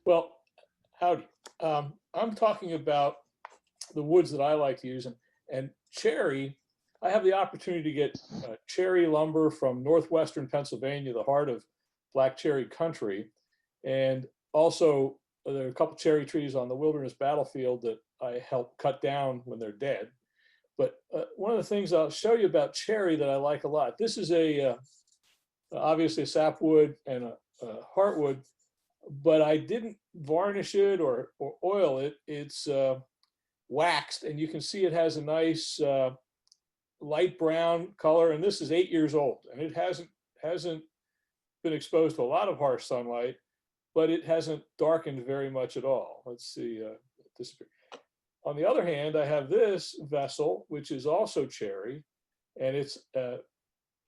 Well, howdy. I'm talking about the woods that I like to use, and cherry. I have the opportunity to get cherry lumber from northwestern Pennsylvania, the heart of black cherry country, and also there are a couple cherry trees on the wilderness battlefield that I help cut down when they're dead. But one of the things I'll show you about cherry that I like a lot. This is obviously a sapwood and a heartwood, but I didn't varnish it or oil it. It's waxed, and you can see it has a nice light brown color. And this is 8 years old, and it hasn't been exposed to a lot of harsh sunlight, but it hasn't darkened very much at all. Let's see. On the other hand, I have this vessel, which is also cherry, and it's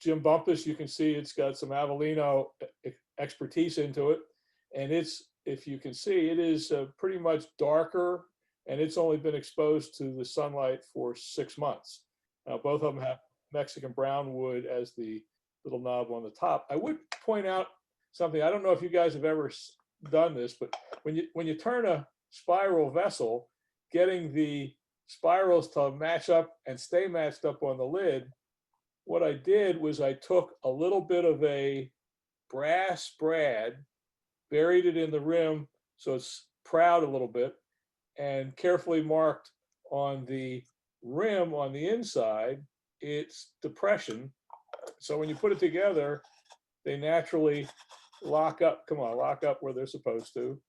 Jim Bumpus. You can see it's got some Avellino expertise into it. And it's, if you can see, it is pretty much darker, and it's only been exposed to the sunlight for 6 months. Now, both of them have Mexican brown wood as the little knob on the top. I would point out something. I don't know if you guys have ever done this, but when you turn a spiral vessel, getting the spirals to match up and stay matched up on the lid, what I did was I took a little bit of a brass brad, buried it in the rim so it's proud a little bit, and carefully marked on the rim on the inside its depression. So when you put it together, they naturally lock up, lock up where they're supposed to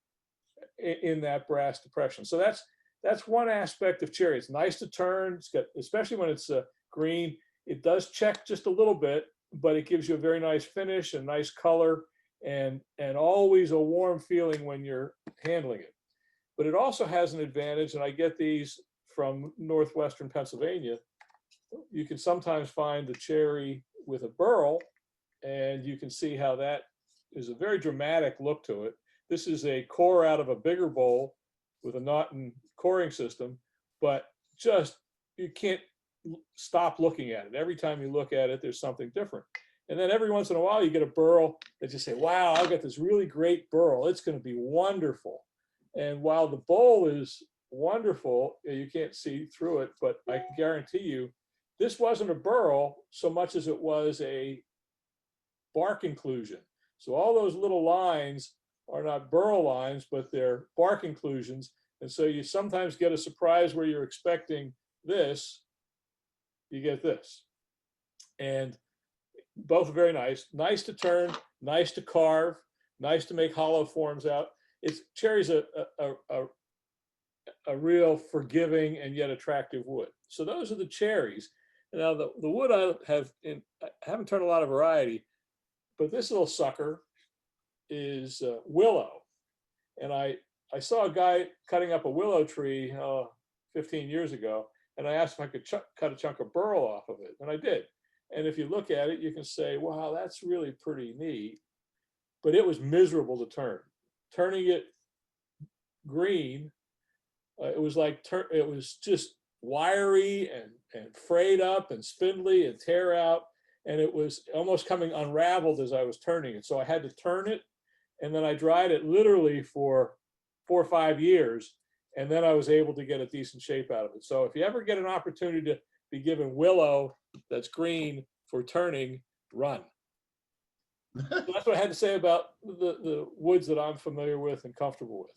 in that brass depression. So that's one aspect of cherry. It's nice to turn. It's got, especially when it's green, it does check just a little bit, but it gives you a very nice finish and nice color, and always a warm feeling when you're handling it. But it also has an advantage, and I get these from northwestern Pennsylvania. You can sometimes find the cherry with a burl, and you can see how that is a very dramatic look to it. This is a core out of a bigger bowl with a Naughton coring system, but just, you can't stop looking at it. Every time you look at it, there's something different. And then every once in a while, you get a burl that you say, wow, I've got this really great burl. It's going to be wonderful. And while the bowl is wonderful, you can't see through it, but I can guarantee you, this wasn't a burl so much as it was a bark inclusion. So all those little lines are not burl lines, but they're bark inclusions. And so you sometimes get a surprise where you're expecting this, you get this. And both are very nice. Nice to turn, nice to carve, nice to make hollow forms out. Cherry's a real forgiving and yet attractive wood. So those are the cherries. Now the wood I haven't turned a lot of variety, but this little sucker is willow. And I saw a guy cutting up a willow tree 15 years ago, and I asked if I could cut a chunk of burl off of it, and I did. And if you look at it, you can say, wow, that's really pretty neat. But it was miserable to turn. Turning it green, it was like, it was just wiry and frayed up and spindly and tear out. And it was almost coming unraveled as I was turning it. So I had to turn it, and then I dried it literally for 4 or 5 years. And then I was able to get a decent shape out of it. So if you ever get an opportunity to be given willow that's green for turning, run. So that's what I had to say about the woods that I'm familiar with and comfortable with.